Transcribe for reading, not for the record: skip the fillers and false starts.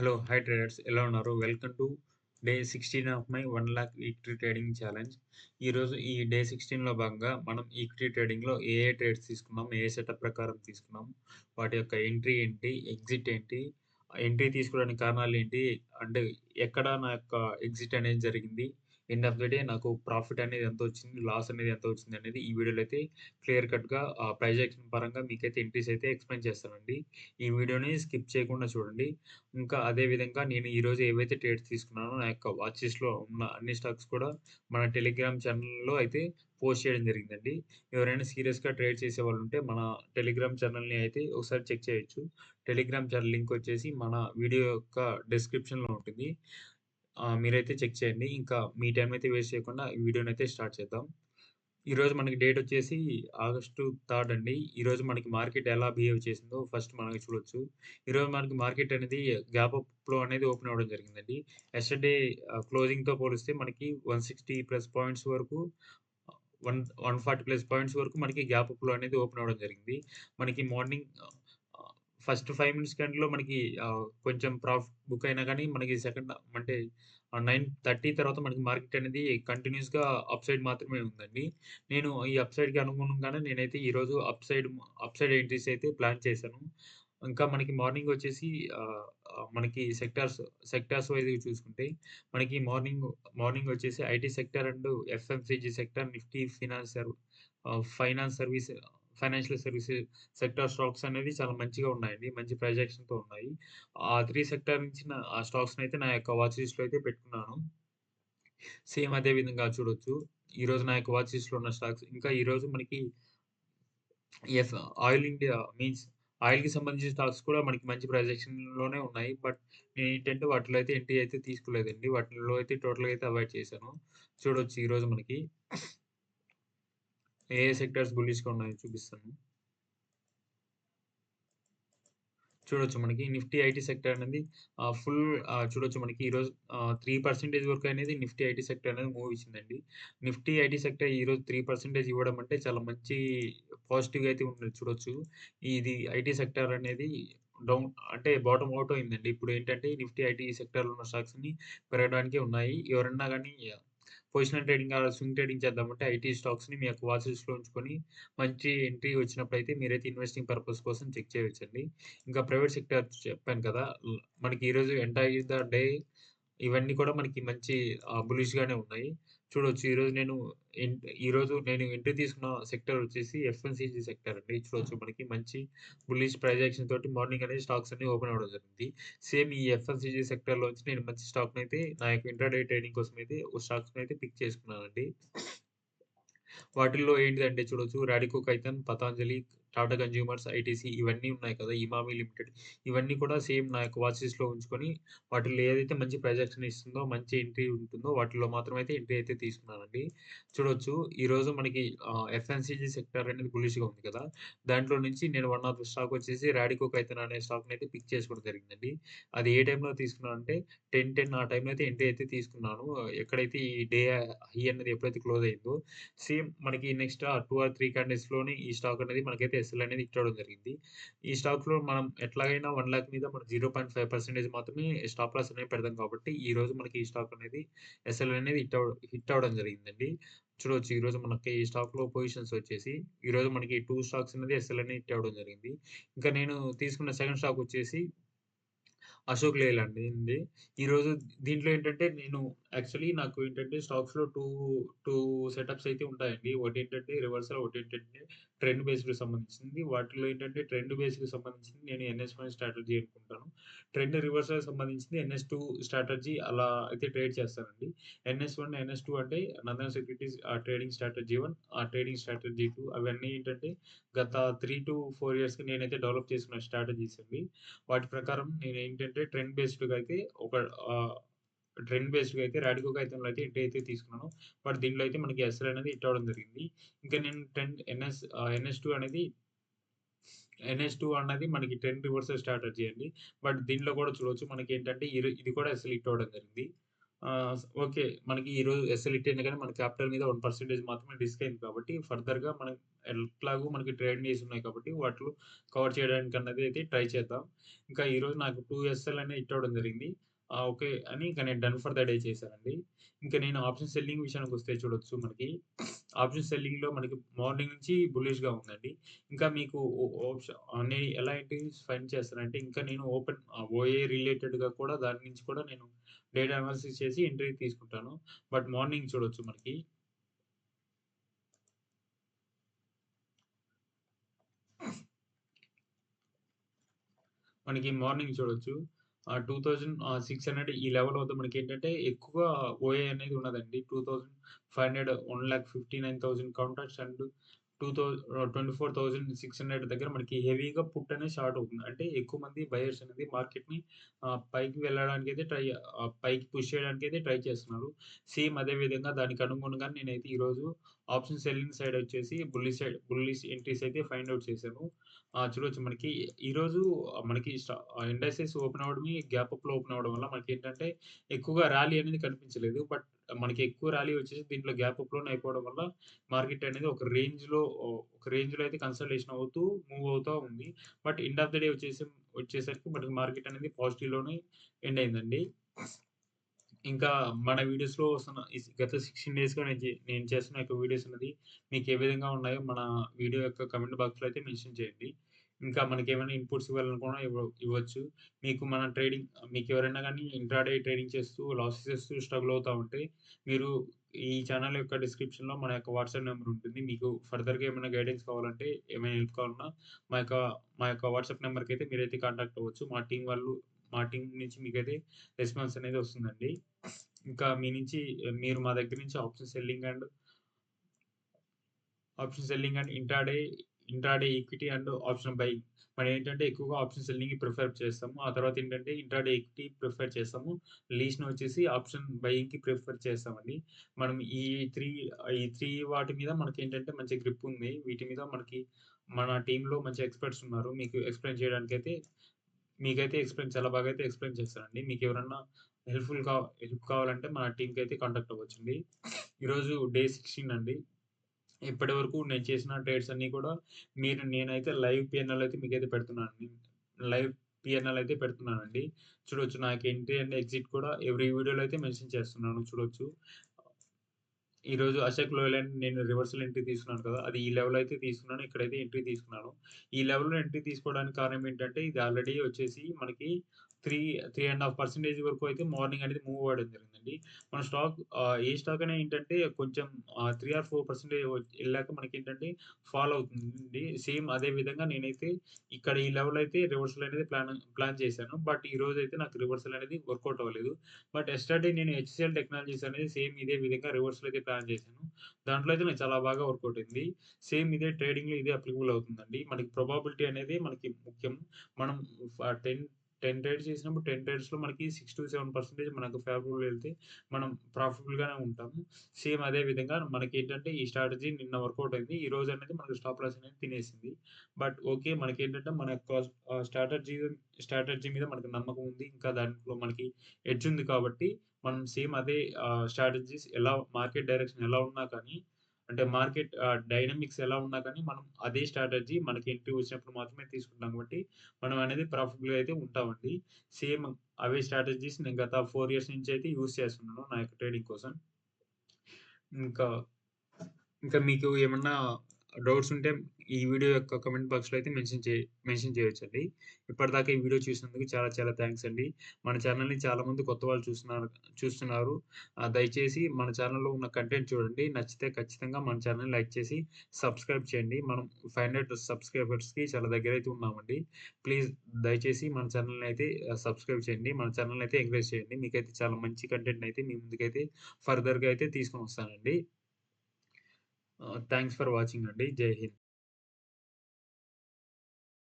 Hello! Hi traders ఎలా ఉన్నారు? Welcome to day 16 of my 1,00,000 equity trading challenge. ఈరోజు ఈ డే 16లో భాగంగా మనం ఈక్విటీ ట్రేడింగ్‌లో ఏ ట్రేడ్స్ తీసుకున్నాం, ఏ సెటప్ ప్రకారం తీసుకున్నాం, వాటి యొక్క ఎంట్రీ ఏంటి, ఎగ్జిట్ ఏంటి, ఎంట్రీ తీసుకోవడానికి కారణాలేంటి, అంటే ఎక్కడ నా యొక్క ఎగ్జిట్ అనేది జరిగింది, ఎండ్ ఆఫ్ ద డే నాకు ప్రాఫిట్ అనేది ఎంతొచ్చింది, లాస్ అనేది ఎంతొచ్చింది అనేది ఈ వీడియోలో అయితే క్లియర్ కట్‌గా ప్రైస్ యాక్షన్ పరంగా మీకైతే ఎంట్రీస్ అయితే ఎక్స్‌ప్లెయిన్ చేస్తానండి. ఈ వీడియోని స్కిప్ చేయకుండా చూడండి. ఇంకా అదే విధంగా నేను ఈరోజు ఏవైతే ట్రేడ్స్ తీసుకున్నానో నా యొక్క వాచ్ లిస్ట్‌లో ఉన్న అన్ని స్టాక్స్ కూడా మన టెలిగ్రామ్ ఛానెల్‌లో అయితే పోస్ట్ చేయడం జరిగిందండి. ఎవరైనా సీరియస్‌గా ట్రేడ్ చేసేవాళ్ళుంటే మన టెలిగ్రామ్ ఛానెల్‌ని అయితే ఒకసారి చెక్ చేయొచ్చు. టెలిగ్రామ్ ఛానెల్ లింక్ వచ్చేసి మన వీడియో యొక్క డిస్క్రిప్షన్‌లో ఉంటుంది. మీరైతే చెక్ చేయండి. ఇంకా మీ టైం అయితే వేస్ట్ చేయకుండా ఈ వీడియోనైతే స్టార్ట్ చేద్దాం. ఈరోజు మనకి డేట్ వచ్చేసి ఆగస్టు 3 అండి. ఈరోజు మనకి మార్కెట్ ఎలా బిహేవ్ చేసిందో ఫస్ట్ మనం చూడొచ్చు. ఈరోజు మనకి మార్కెట్ అనేది గ్యాప్ అప్‌లో అనేది ఓపెన్ అవ్వడం జరిగిందండి. యెస్టర్‌డే క్లోజింగ్‌తో పోలిస్తే మనకి 160 ప్లస్ పాయింట్స్ వరకు 140 ప్లస్ పాయింట్స్ వరకు మనకి గ్యాప్ అప్‌లో అనేది ఓపెన్ అవ్వడం జరిగింది. మనకి మార్నింగ్ ఫస్ట్ 5 మినిట్స్ క్యాండిల్‌లో మనకి కొంచెం ప్రాఫిట్ బుక్ అయినా గానీ మనకి సెకండ్ అంటే 9:30 తర్వాత మనకి మార్కెట్ అనేది కంటిన్యూయస్‌గా అప్ సైడ్ మాత్రమే ఉందండి. నేను ఈ అప్ సైడ్‌కి అనుగుణంగానే నేనైతే ఈరోజు అప్ సైడ్ ఎంట్రీస్ అయితే ప్లాన్ చేశాను. ఇంకా మనకి మార్నింగ్ వచ్చేసి ఆహ్, ఆహ్, మనకి సెక్టార్స్ వైస్‌గా చూసుకుంటే మనకి మార్నింగ్ వచ్చేసి IT sector and FMCG sector, Nifty finance service financial services sector stocks అనేది చాలా మంచిగా ఉన్నాయండి. మంచి ప్రైస్ యాక్షన్‌తో ఉన్నాయి. ఆ 3 సెక్టార్ నుంచి ఆ స్టాక్స్‌నైతే నా యొక్క వాచ్ లిస్ట్‌లో అయితే పెట్టుకున్నాను. సేమ్ అదే విధంగా చూడొచ్చు. ఈరోజు నా యొక్క వాచ్ లిస్ట్‌లో ఉన్న స్టాక్స్ ఇంకా ఈరోజు మనకి ఎఫ్ ఆయిల్ ఇండియా మీన్స్ ఆయిల్‌కి సంబంధించిన స్టాక్స్ కూడా మనకి మంచి ప్రైస్ యాక్షన్‌లోనే ఉన్నాయి. బట్ నేనేంటంటే వాటిలో అయితే ఎంట్రీ అయితే తీసుకోలేదండి. వాటిలో అయితే టోటల్‌గా అయితే అవాయిడ్ చేశాను. చూడొచ్చు ఈరోజు మనకి ఏ సెక్టార్స్ బుల్లిష్‌గా ఉన్నాయో చూపిస్తాను. చూడొచ్చు మనకి నిఫ్టీ ఐటీ సెక్టార్ అనేది చూడొచ్చు మనకి ఈరోజు 3% వరకు అనేది నిఫ్టీ ఐటీ సెక్టార్ అనేది మూవ్ ఇచ్చిందండి. నిఫ్టీ ఐటీ సెక్టార్ ఈరోజు 3% ఇవ్వడం అంటే చాలా మంచి పాజిటివ్‌గా అయితే ఉన్నది చూడొచ్చు. ఇది ఐటీ సెక్టార్ అనేది డౌన్ అంటే బాటమ్ ఔట్ అయిందండి. ఇప్పుడు ఏంటంటే నిఫ్టీ ఐటీ సెక్టార్‌లో ఉన్న స్టాక్స్ అన్ని పెరగడానికే ఉన్నాయి. ఎవరన్నా గాని పొజిషనల్ ట్రేడింగ్ స్వింగ్ ట్రేడింగ్ చేద్దామంటే ఐటీ స్టాక్స్‌ని మీ యొక్క వాచ్ లిస్ట్‌లో ఉంచుకొని మంచి ఎంట్రీ వచ్చినప్పుడైతే మీరైతే ఇన్వెస్టింగ్ పర్పస్ కోసం చెక్ చేయొచ్చండి. ఇంకా ప్రైవేట్ సెక్టార్ చెప్పాను కదా! మనకి ఈరోజు ఎంటైర్ ద డే ఇవన్నీ కూడా మనకి మంచి బులిష్‌గానే ఉన్నాయి. చూడొచ్చు ఈరోజు నేను ఎంట్రీ తీసుకున్న సెక్టార్ వచ్చేసి ఎఫ్ఎంసీజీ సెక్టార్ అండి. చూడొచ్చు మనకి మంచి బుల్లిష్ ప్రైస్ యాక్షన్ తోటి మార్నింగ్ అనేది స్టాక్స్ అన్నీ ఓపెన్ అవ్వడం జరిగింది. సేమ్ ఈ ఎఫ్ఎంసీజీ సెక్టార్‌లోంచి నేను మంచి స్టాక్‌నైతే నా యొక్క ఇంట్రాడే ట్రేడింగ్ కోసమైతే ఒక స్టాక్స్‌నైతే పిక్ చేసుకున్నానండి. వాటిల్లో ఏంటిదంటే చూడొచ్చు 'రాడికో ఖైతాన్', 'పతాంజలి', 'టాటా కన్స్యూమర్స్', 'ఐటీసీ' ఇవన్నీ ఉన్నాయి కదా! 'ఇమామి లిమిటెడ్' ఇవన్నీ కూడా సేమ్ నా యొక్క వాచ్ లిస్ట్‌లో ఉంచుకొని వాటిల్లో ఏదైతే మంచి ప్రొజెక్షన్ ఇస్తుందో, మంచి ఎంట్రీ ఉంటుందో వాటిలో మాత్రమైతే ఎంట్రీ అయితే తీసుకున్నానండి. చూడొచ్చు ఈరోజు మనకి ఎఫ్ఎన్సీజీ సెక్టార్ అనేది బులిష్‌గా ఉంది కదా! దాంట్లో నుంచి నేను వన్ ఆఫ్ ద స్టాక్ వచ్చేసి 'రాడికో ఖైతాన్' అనే స్టాక్‌నైతే పిక్ చేసుకోవడం జరిగిందండి. అది ఏ టైంలో తీసుకున్నానంటే 10:10 ఆ టైంలో అయితే ఎంట్రీ అయితే తీసుకున్నాను. ఎక్కడైతే ఈ డే హై అనేది ఎప్పుడైతే క్లోజ్ అయిందో సేమ్ మనకి నెక్స్ట్ 2 ఆర్ 3 క్యాండిల్స్‌లోనే ఈ స్టాక్ అనేది మనకైతే ఎస్ఎల్ అనేది హిట్ అవ్వడం జరిగింది. ఈ స్టాక్‌లో మనం ఎట్లాగైనా 1,00,000 మీద మనం 0.5% మాత్రమే స్టాప్ లాస్ అనేది పెడతాం కాబట్టి, ఈరోజు మనకి ఈ స్టాక్ అనేది ఎస్ఎల్ అనేది హిట్ అవ్వడం జరిగిందండి. చూడొచ్చు ఈరోజు మనకి ఈ స్టాక్‌లో పొజిషన్స్ వచ్చేసి, ఈరోజు మనకి 2 స్టాక్స్ అనేది ఎస్ఎల్ అనేది హిట్ అవ్వడం జరిగింది. ఇంకా నేను తీసుకున్న సెకండ్ స్టాక్ వచ్చేసి అశోక్ లేలాండ్ ఏంది. ఈరోజు దీంట్లో ఏంటంటే నేను యాక్చువల్లీ నాకు ఏంటంటే స్టాక్స్‌లో 2 సెటప్స్ అయితే ఉంటాయండి. ఒకటేంటంటే రివర్సల్, ఒకటేంటంటే ట్రెండ్ బేస్డ్‌కి సంబంధించింది. వాటిలో ఏంటంటే ట్రెండ్ బేస్డ్‌కి సంబంధించింది నేను ఎన్ఎస్1 స్ట్రాటజీ అనుకుంటాను. ట్రెండ్ రివర్సల్‌కి సంబంధించింది ఎన్ఎస్2 స్ట్రాటజీ అలా అయితే ట్రేడ్ చేస్తానండి. ఎన్ఎస్1, ఎన్ఎస్2 అంటే Nandana securities trading strategy 1, trading strategy 2 అవన్నీ ఏంటంటే గత 3-4 ఇయర్స్‌గా నేనైతే డెవలప్ చేసుకున్న స్ట్రాటజీస్ అండి. వాటి ప్రకారం నేనేంటంటే ఒక ఆహ్, ట్రెండ్ బేస్డ్‌గా అయితే రాడికో ఖైతాన్‌లో అయితే ఎంట్రీ అయితే తీసుకున్నాను. బట్ దీంట్లో అయితే మనకి ఎస్ఎల్ అనేది హిట్ అవ్వడం జరిగింది. ఇంకా నేను ఎన్ఎస్2 అన్నది మనకి ట్రెండ్ రివర్సల్ స్ట్రాటజీ అండి. బట్ దీంట్లో కూడా చూడొచ్చు మనకేంటంటే ఇది కూడా ఎస్ఎల్ హిట్ అవ్వడం జరిగింది. ఓకే. మనకి ఈరోజు ఎస్ఎల్‌ఇటీ అయినా గాని మన క్యాపిటల్ మీద 1% మాత్రమే రిస్క్ అయింది కాబట్టి ఫర్దర్‌గా మనం ఎట్లాగో మనకి ట్రేడింగ్ డేస్ ఉన్నాయి కాబట్టి వాటిలో కవర్ చేయడానికన్నది అయితే ట్రై చేద్దాం. ఇంకా ఈరోజు నాకు 2 ఎస్ఎల్ అనేది హిట్ అవ్వడం జరిగింది. ఓకే. అని ఇంక నేను డన్ ఫర్ ద డే చేశానండి. ఇంక నేను ఆప్షన్ సెల్లింగ్ విషయానికొస్తే చూడొచ్చు మనకి ఆప్షన్ సెల్లింగ్‌లో మనకి మార్నింగ్ నుంచి బుల్లిష్‌గా ఉందండి. ఇంకా మీకు నేను ఎలా ఎంట్రీస్ ఫైండ్ చేస్తానంటే ఇంకా నేను ఓఏ రిలేటెడ్‌గా కూడా దాని నుంచి కూడా నేను డేటా అనాలిసిస్ చేసి ఎంట్రీ తీసుకుంటాను. బట్ మార్నింగ్ చూడొచ్చు మనకి మార్నింగ్ చూడొచ్చు. 2600 ఈ లెవెల్ వద్ద మనకేంటంటే ఎక్కువ ఓఏ అనేది ఉన్నదండి. 2500 1,59,000 కౌంటర్స్ అండ్ 24,600 దగ్గర మనకి హెవీగా పుట్ అనేది స్టార్ట్ అవుతుంది. అంటే ఎక్కువ మంది బయర్స్ అనేది మార్కెట్‌ని పైకి వెళ్ళడానికైతే పైకి పుష్ చేయడానికైతే ట్రై చేస్తున్నారు. సేమ్ అదే విధంగా దానికి అనుగుణంగానే నేనైతే ఈరోజు ఆప్షన్ సెల్లింగ్ సైడ్ వచ్చేసి బుల్లిష్ ఎంట్రీస్ అయితే ఫైండ్ ఔట్ చేశాను. చూడొచ్చు మనకి ఈరోజు మనకి ఇండెక్సెస్ ఓపెన్ అవ్వడమే గ్యాప్ అప్‌లో ఓపెన్ అవ్వడం వల్ల మనకేంటంటే ఎక్కువగా ర్యాలీ అనేది కనిపించలేదు. బట్ మనకి ఎక్కువ ర్యాలీ వచ్చేసి దీంట్లో గ్యాప్ అప్‌లోనే అయిపోవడం వల్ల మార్కెట్ అనేది ఒక రేంజ్‌లో అయితే కన్సల్టేషన్ అవుతూ మూవ్ అవుతా ఉంది. But end of the day వచ్చేసరికి మనకి మార్కెట్ అనేది పాజిటివ్‌లోనే ఎండ్ అయిందండి. ఇంకా మన వీడియోస్‌లో వస్తున్న గత 16 డేస్‌గా నేను చేస్తున్న యొక్క వీడియోస్ అనేది మీకు ఏ విధంగా ఉన్నాయో మన వీడియో యొక్క కామెంట్ బాక్స్‌లో అయితే మెన్షన్ చేయండి. ఇంకా మనకేమైనా ఇన్‌పుట్స్ ఇవ్వాలనుకున్నా ఇవ్వచ్చు. మీకెవరైనా గానీ ఇంట్రాడే ట్రేడింగ్ చేస్తూ లాసెస్ చేస్తూ స్ట్రగుల్ అవుతా ఉంటే మీరు ఈ ఛానల్ యొక్క డిస్క్రిప్షన్‌లో మన యొక్క వాట్సాప్ నంబర్ ఉంటుంది. మీకు ఫర్దర్‌గా ఏమైనా గైడెన్స్ కావాలంటే, ఏమైనా హెల్ప్ కావాలన్నా మా యొక్క మా యొక్క వాట్సాప్ నంబర్‌కైతే మీరైతే కాంటాక్ట్ అవ్వచ్చు. మా టీమ్ నుంచి మీకైతే రెస్పాన్స్ అనేది వస్తుందండి. ఇంకా మీరు మా దగ్గర నుంచి option selling and intraday equity and option buying. మనేంటంటే ఎక్కువగా ఆప్షన్ సెల్లింగ్‌ని ప్రిఫర్ చేస్తాము. ఆ తర్వాతేంటంటే ఇంట్రాడే ఈక్విటీ ప్రిఫర్ చేస్తాము. లీస్ట్‌ని వచ్చేసి ఆప్షన్ బయింగ్‌కి ప్రిఫర్ చేస్తామండి. మనం ఈ 3 వాటి మీద మనకేంటంటే మంచి గ్రిప్ ఉంది. వీటి మీద మన టీమ్‌లో మంచి ఎక్స్‌పర్ట్స్ ఉన్నారు. మీకైతే చాలా బాగా అయితే ఎక్స్‌ప్లెయిన్ చేస్తారండి. మీకెవరన్నా హెల్ప్ కావాలంటే మన టీమ్‌కైతే కాంటాక్ట్ అవ్వచ్చండి. ఈరోజు డే 16 అండి. ఇప్పటివరకు నేను చేసిన ట్రేడ్స్ అన్నీ కూడా నేనైతే లైవ్ పిఎన్ఎల్ అయితే మీకైతే పెడుతున్నానండి. లైవ్ పిఎన్ఎల్ అయితే పెడుతున్నానండి. చూడొచ్చు నాకు ఎంట్రీ అండ్ ఎగ్జిట్ కూడా ఎవ్రీ వీడియోలో అయితే మెన్షన్ చేస్తున్నాను చూడొచ్చు. ఈరోజు అశోక్ లేలాండ్ నేను రివర్సల్ ఎంట్రీ తీసుకున్నాను కదా! అది ఈ లెవెల్ అయితే తీసుకున్నాను. ఇక్కడైతే ఎంట్రీ తీసుకున్నాను. ఈ లెవెల్‌లో ఎంట్రీ తీసుకోవడానికి కారణం ఏంటంటే, ఇది ఆల్రెడీ వచ్చేసి మనకి 3.5% వరకు అయితే మార్నింగ్ అనేది మూవ్ అవ్వడం జరిగిందండి. మన ఏ స్టాక్ అయినా ఏంటంటే కొంచెం 3 ఆర్ 4% ఎళ్ళాక మనకేంటంటే ఫాల్ అవుతుంది. సేమ్ అదే విధంగా నేనైతే ఇక్కడ ఈ లెవెల్ అయితే రివర్సల్ అనేది ప్లాన్ చేశాను. బట్ ఈరోజైతే నాకు రివర్సల్ అనేది వర్కౌట్ అవ్వలేదు. బట్ యెస్టర్‌డే నేను హెచ్‌సీఎల్ టెక్నాలజీస్ అనేది సేమ్ ఇదే విధంగా రివర్స్‌లో అయితే ప్లాన్ చేశాను. దాంట్లో అయితే నాకు చాలా బాగా వర్కౌట్ అయింది. సేమ్ ఇదే ట్రేడింగ్‌లో ఇదే అప్లికబుల్ అవుతుందండి. మనకి ప్రాబబిలిటీ అనేది మనకి ముఖ్యం. మనం 10 ట్రేడ్స్ చేసినప్పుడు 10 ట్రేడ్స్‌లో మనకి 6-7% మనకు ఫేవరబుల్ వెళ్తే మనం ప్రాఫిటబుల్‌గానే ఉంటాము. సేమ్ అదే విధంగా మనకేంటంటే ఈ స్ట్రాటజీ నిన్న వర్కౌట్ అయింది. ఈ రోజు అనేది మనకు స్టాప్ లాస్ అనేది తినేసింది. But okay. మనకేంటంటే మన యొక్క స్ట్రాటజీ మీద మనకు నమ్మకం ఉంది. ఇంకా దాంట్లో మనకి ఎడ్జ్ ఉంది కాబట్టి మనం సేమ్ అదే స్ట్రాటజీస్ మార్కెట్ డైరెక్షన్ ఎలా ఉన్నా కానీ, అంటే మార్కెట్ డైనమిక్స్ ఎలా ఉన్నా కానీ, మనం అదే స్ట్రాటజీ మనకి ఎంట్రీ వచ్చినప్పుడు మాత్రమే తీసుకుంటాం కాబట్టి, మనం అనేది ప్రాఫిటబుల్‌గా అయితే ఉంటామండి. సేమ్ అవే స్ట్రాటజీస్ నేను గత 4 ఇయర్స్ నుంచి అయితే యూజ్ చేస్తున్నాను నా యొక్క ట్రేడింగ్ కోసం. ఇంకా ఇంకా మీకు ఏమన్నా డౌట్స్ ఉంటే ఈ వీడియో యొక్క కామెంట్ బాక్స్‌లో అయితే మెన్షన్ చేయొచ్చండి. ఇప్పటిదాకా ఈ వీడియో చూసినందుకు చాలా చాలా థాంక్స్ అండి. మన ఛానెల్‌ని చాలామంది కొత్త వాళ్ళు చూస్తున్నారు. దయచేసి మన ఛానెల్‌లో ఉన్న కంటెంట్ చూడండి. నచ్చితే ఖచ్చితంగా మన ఛానెల్‌ని లైక్ చేసి సబ్స్క్రైబ్ చేయండి. మనం 500 సబ్స్క్రైబర్స్‌కి చాలా దగ్గరైతే ఉన్నామండి. ప్లీజ్ దయచేసి మన ఛానెల్‌ని అయితే సబ్స్క్రైబ్ చేయండి. మన ఛానెల్‌ని అయితే ఎంకరేజ్ చేయండి. మీకైతే చాలా మంచి కంటెంట్‌ని అయితే మీ ముందుకైతే ఫర్దర్‌గా అయితే తీసుకొనొస్తానండి. థాంక్స్ ఫర్ వాచింగ్ అండి. జై హింద్.